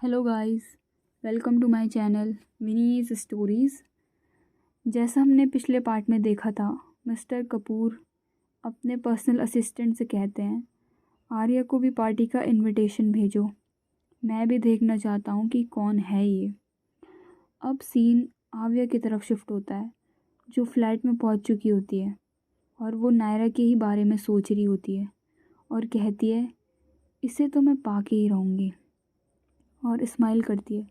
Hello guys, welcome to my channel विनीज stories. जैसा हमने पिछले पार्ट में देखा था, मिस्टर कपूर अपने पर्सनल असिस्टेंट से कहते हैं आर्या को भी पार्टी का इनविटेशन भेजो, मैं भी देखना चाहता हूँ कि कौन है ये। अब सीन आर्या की तरफ शिफ्ट होता है, जो फ्लैट में पहुँच चुकी होती है और वो नायरा के ही बारे में सोच रही होती है और कहती है इसे तो मैं पाके ही रहूँगी, और स्माइल करती है।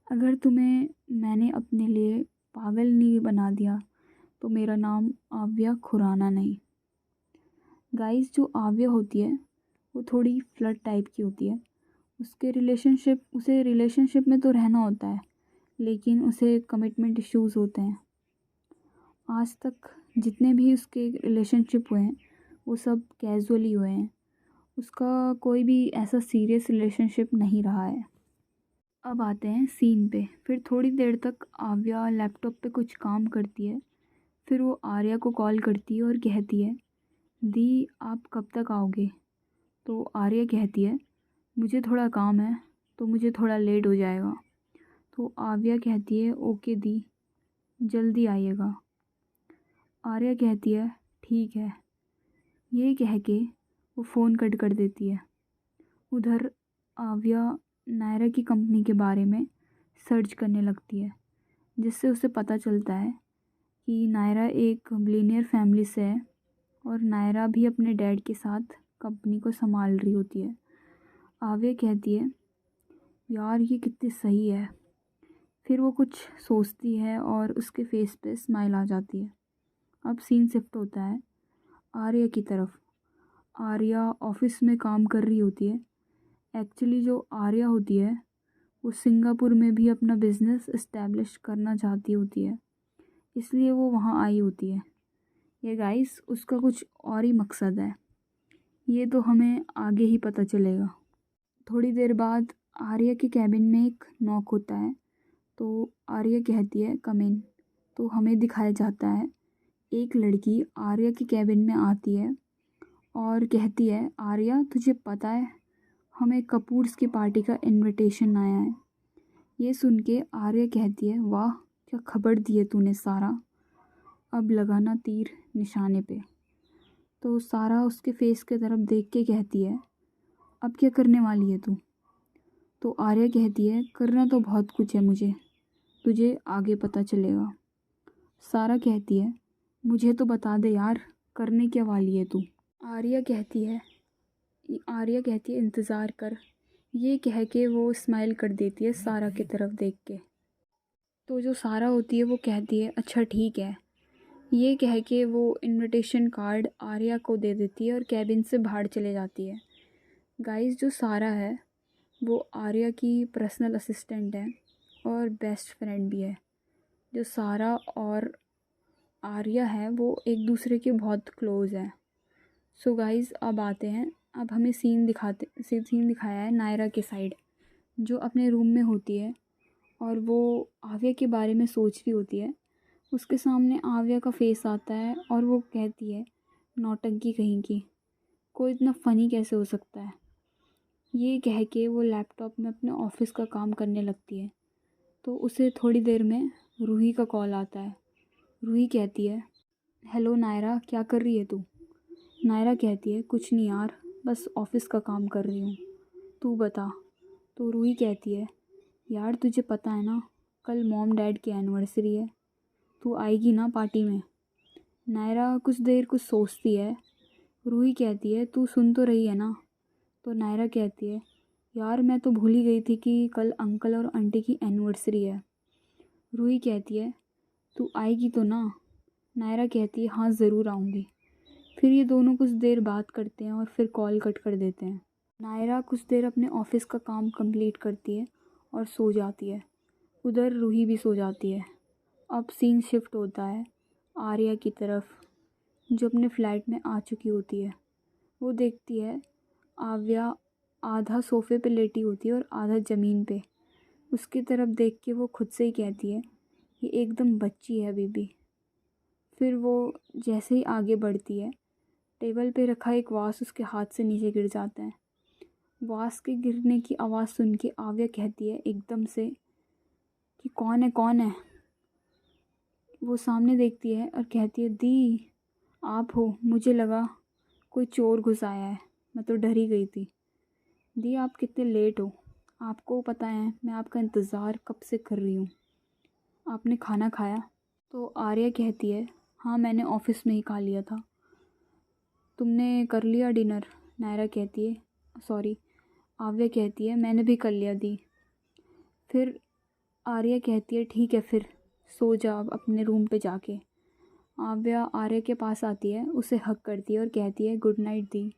अगर तुम्हें मैंने अपने लिए पागल नहीं बना दिया तो मेरा नाम आव्या खुराना नहीं। गाइस, जो आव्या होती है वो थोड़ी फ्लर्ट टाइप की होती है। उसे रिलेशनशिप में तो रहना होता है, लेकिन उसे कमिटमेंट इश्यूज़ होते हैं। आज तक जितने भी उसके रिलेशनशिप हुए हैं वो सब कैजुअली हुए हैं। उसका कोई भी ऐसा सीरियस रिलेशनशिप नहीं रहा है। अब आते हैं सीन पे। फिर थोड़ी देर तक आव्या लैपटॉप पे कुछ काम करती है। फिर वो आर्या को कॉल करती है और कहती है दी, आप कब तक आओगे? तो आर्या कहती है मुझे थोड़ा काम है, तो मुझे थोड़ा लेट हो जाएगा। तो आव्या कहती है ओके दी, जल्दी आइएगा। आर्या कहती है ठीक है। ये कह के वो फ़ोन कट कर देती है। उधर आव्या नायरा की कंपनी के बारे में सर्च करने लगती है, जिससे उसे पता चलता है कि नायरा एक बिलियनियर फैमिली से है और नायरा भी अपने डैड के साथ कंपनी को संभाल रही होती है। आव्या कहती है यार ये कितनी सही है। फिर वो कुछ सोचती है और उसके फेस पे स्माइल आ जाती है। अब सीन शिफ्ट होता है आर्या की तरफ। आर्या ऑफिस में काम कर रही होती है। एक्चुअली जो आर्या होती है वो सिंगापुर में भी अपना बिज़नेस इस्टेब्लिश करना चाहती होती है, इसलिए वो वहाँ आई होती है। ये गाइस, उसका कुछ और ही मकसद है, ये तो हमें आगे ही पता चलेगा। थोड़ी देर बाद आर्या के कैबिन में एक नॉक होता है, तो आर्या कहती है कम इन। तो हमें दिखाया जाता है एक लड़की आर्या के कैबिन में आती है और कहती है आर्या, तुझे पता है हमें कपूर्स की पार्टी का इनविटेशन आया है। ये सुन के आर्या कहती है वाह, क्या खबर दी है तूने सारा, अब लगाना तीर निशाने पे। तो सारा उसके फेस की तरफ देख के कहती है अब क्या करने वाली है तू? तो आर्या कहती है करना तो बहुत कुछ है मुझे, तुझे आगे पता चलेगा। सारा कहती है मुझे तो बता दे यार, करने क्या वाली है तू? आर्या कहती है आर्या कहती है इंतज़ार कर। ये कह के वो स्माइल कर देती है सारा की तरफ देख के। तो जो सारा होती है वो कहती है अच्छा ठीक है। ये कह के वो इनविटेशन कार्ड आर्या को दे देती है और कैबिन से बाहर चले जाती है। गाइस, जो सारा है वो आर्या की पर्सनल असिस्टेंट है और बेस्ट फ्रेंड भी है। जो सारा और आर्या है वो एक दूसरे के बहुत क्लोज़ हैं। सो गाइस, अब आते हैं, अब हमें सीन दिखाया है नायरा के साइड, जो अपने रूम में होती है और वो आर्या के बारे में सोच रही होती है। उसके सामने आर्या का फेस आता है और वो कहती है नौटंकी कहीं की, कोई इतना फ़नी कैसे हो सकता है। ये कह के वो लैपटॉप में अपने ऑफिस का काम करने लगती है। तो उसे थोड़ी देर में रूही का कॉल आता है। रूही कहती है हेलो नायरा, क्या कर रही है तू? नायरा कहती है कुछ नहीं यार, बस ऑफिस का काम कर रही हूँ, तू बता। तो रूही कहती है यार तुझे पता है ना, कल मॉम डैड की एनिवर्सरी है, तू आएगी ना पार्टी में? नायरा कुछ देर कुछ सोचती है। रूही कहती है तू सुन तो रही है ना? तो नायरा कहती है यार मैं तो भूल ही गई थी कि कल अंकल और आंटी की एनिवर्सरी है। रूही कहती है तू आएगी तो ना? नायरा कहती है हाँ ज़रूर आऊँगी। फिर ये दोनों कुछ देर बात करते हैं और फिर कॉल कट कर देते हैं। नायरा कुछ देर अपने ऑफिस का काम कंप्लीट करती है और सो जाती है। उधर रूही भी सो जाती है। अब सीन शिफ्ट होता है आर्या की तरफ, जो अपने फ्लैट में आ चुकी होती है। वो देखती है आव्या आधा सोफ़े पे लेटी होती है और आधा ज़मीन पे। उसकी तरफ देख के वो खुद से ही कहती है ये एकदम बच्ची है अभी भी। फिर वो जैसे ही आगे बढ़ती है, टेबल पे रखा एक वास उसके हाथ से नीचे गिर जाता है वास के गिरने की आवाज़ सुन के आव्या कहती है एकदम से कि कौन है कौन है। वो सामने देखती है और कहती है दी आप हो, मुझे लगा कोई चोर घुस आया है, मैं तो डर ही गई थी। दी आप कितने लेट हो, आपको पता है मैं आपका इंतज़ार कब से कर रही हूँ। आपने खाना खाया? तो आर्या कहती है हाँ मैंने ऑफिस में ही खा लिया था। तुमने कर लिया डिनर? नायरा कहती है सॉरी आव्या कहती है मैंने भी कर लिया दी। फिर आर्या कहती है ठीक है फिर सो जा अब अपने रूम पे जाके। आव्या आर्या के पास आती है, उसे हक करती है और कहती है गुड नाइट दी।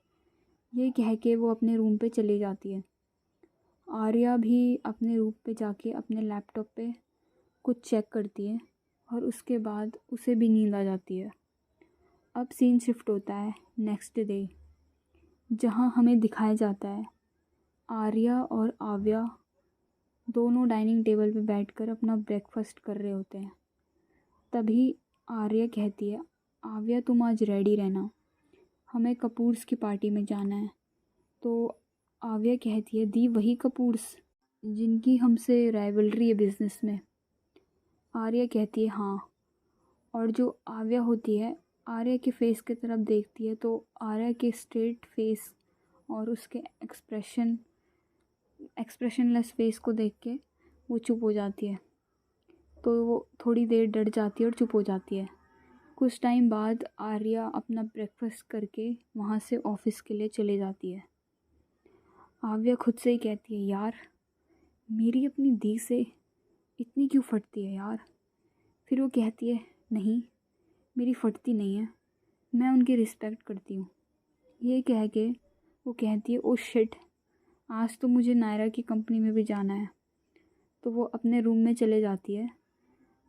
ये कह के वो अपने रूम पे चली जाती है। आर्या भी अपने रूम पे जाके अपने लैपटॉप पे कुछ चेक करती है और उसके बाद उसे भी नींद आ जाती है। अब सीन शिफ्ट होता है नेक्स्ट डे, जहाँ हमें दिखाया जाता है आर्या और आव्या दोनों डाइनिंग टेबल पे बैठकर अपना ब्रेकफास्ट कर रहे होते हैं। तभी आर्या कहती है आव्या तुम आज रेडी रहना, हमें कपूर्स की पार्टी में जाना है। तो आव्या कहती है दी वही कपूर्स जिनकी हमसे राइवलरी है बिज़नेस में। आर्या कहती है हाँ। और जो आव्या होती है आर्या के फेस की तरफ देखती है तो आर्या के स्ट्रेट फेस और उसके एक्सप्रेशनलेस फेस को देख के वो चुप हो जाती है। तो वो थोड़ी देर डर जाती है और चुप हो जाती है। कुछ टाइम बाद आर्या अपना ब्रेकफास्ट करके वहाँ से ऑफिस के लिए चले जाती है। आव्या खुद से ही कहती है यार मेरी अपनी दी से इतनी क्यों फटती है यार। फिर वो कहती है नहीं मेरी फटती नहीं है, मैं उनकी रिस्पेक्ट करती हूँ। ये कह के वो कहती है ओ शिट आज तो मुझे नायरा की कंपनी में भी जाना है। तो वो अपने रूम में चले जाती है।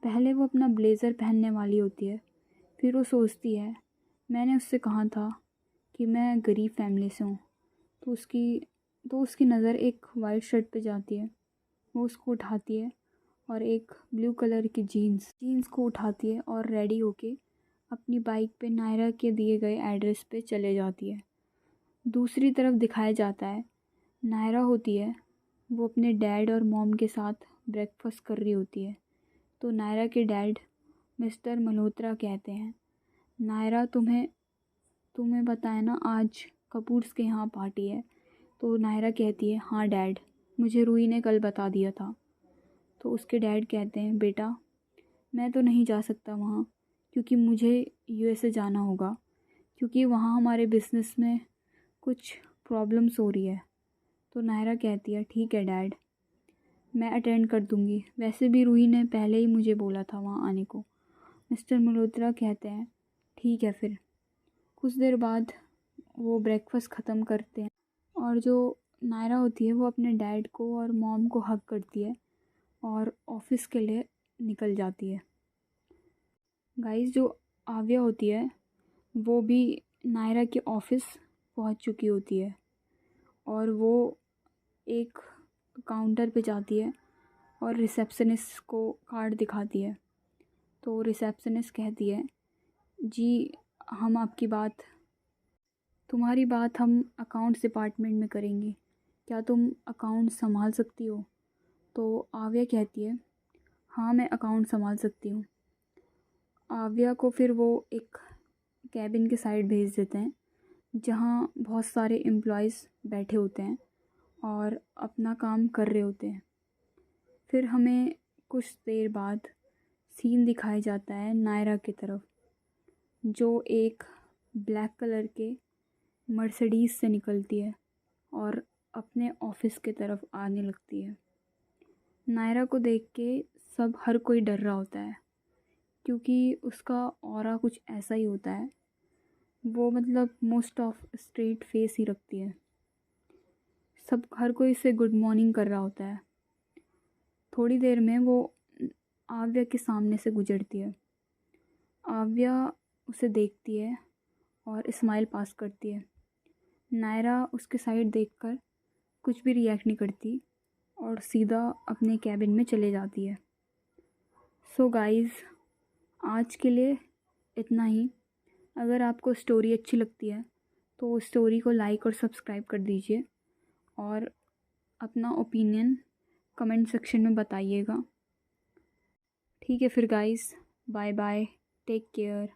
पहले वो अपना ब्लेज़र पहनने वाली होती है, फिर वो सोचती है मैंने उससे कहा था कि मैं गरीब फैमिली से हूँ। तो उसकी नज़र एक वाइट शर्ट पे जाती है। वो उसको उठाती है और एक ब्लू कलर की जीन्स को उठाती है और रेडी होके अपनी बाइक पे नायरा के दिए गए एड्रेस पे चले जाती है। दूसरी तरफ दिखाया जाता है नायरा होती है, वो अपने डैड और मॉम के साथ ब्रेकफास्ट कर रही होती है। तो नायरा के डैड मिस्टर मल्होत्रा कहते हैं नायरा तुम्हें पता है ना आज कपूर्स के यहाँ पार्टी है। तो नायरा कहती है हाँ डैड मुझे रूही ने कल बता दिया था। तो उसके डैड कहते हैं बेटा मैं तो नहीं जा सकता वहाँ क्योंकि मुझे यूएसए जाना होगा, क्योंकि वहाँ हमारे बिज़नेस में कुछ प्रॉब्लम्स हो रही है। तो नायरा कहती है ठीक है डैड मैं अटेंड कर दूँगी, वैसे भी रूही ने पहले ही मुझे बोला था वहाँ आने को। मिस्टर मल्होत्रा कहते हैं ठीक है फिर। कुछ देर बाद वो ब्रेकफास्ट ख़त्म करते हैं और जो नायरा होती है वो अपने डैड को और मॉम को हग करती है और ऑफिस के लिए निकल जाती है। गाइस जो आव्या होती है वो भी नायरा के ऑफिस पहुंच चुकी होती है और वो एक काउंटर पे जाती है और रिसेप्शनिस्ट को कार्ड दिखाती है। तो रिसेप्शनिस्ट कहती है जी हम तुम्हारी बात हम अकाउंट्स डिपार्टमेंट में करेंगे, क्या तुम अकाउंट संभाल सकती हो? तो आव्या कहती है हाँ मैं अकाउंट संभाल सकती हूँ। आव्या को फिर वो एक कैबिन के साइड भेज देते हैं जहाँ बहुत सारे एम्प्लॉयज़ बैठे होते हैं और अपना काम कर रहे होते हैं। फिर हमें कुछ देर बाद सीन दिखाया जाता है नायरा की तरफ, जो एक ब्लैक कलर के मर्सिडीज़ से निकलती है और अपने ऑफिस की तरफ आने लगती है। नायरा को देख के हर कोई डर रहा होता है क्योंकि उसका ऑरा कुछ ऐसा ही होता है। वो मतलब मोस्ट ऑफ स्ट्रेट फेस ही रखती है। हर कोई इसे गुड मॉर्निंग कर रहा होता है। थोड़ी देर में वो आव्या के सामने से गुजरती है। आव्या उसे देखती है और स्माइल पास करती है। नायरा उसके साइड देखकर कुछ भी रिएक्ट नहीं करती और सीधा अपने कैबिन में चले जाती है। सो गाइज़ आज के लिए इतना ही। अगर आपको स्टोरी अच्छी लगती है तो स्टोरी को लाइक और सब्सक्राइब कर दीजिए और अपना ओपिनियन कमेंट सेक्शन में बताइएगा। ठीक है फिर guys, bye bye, take care.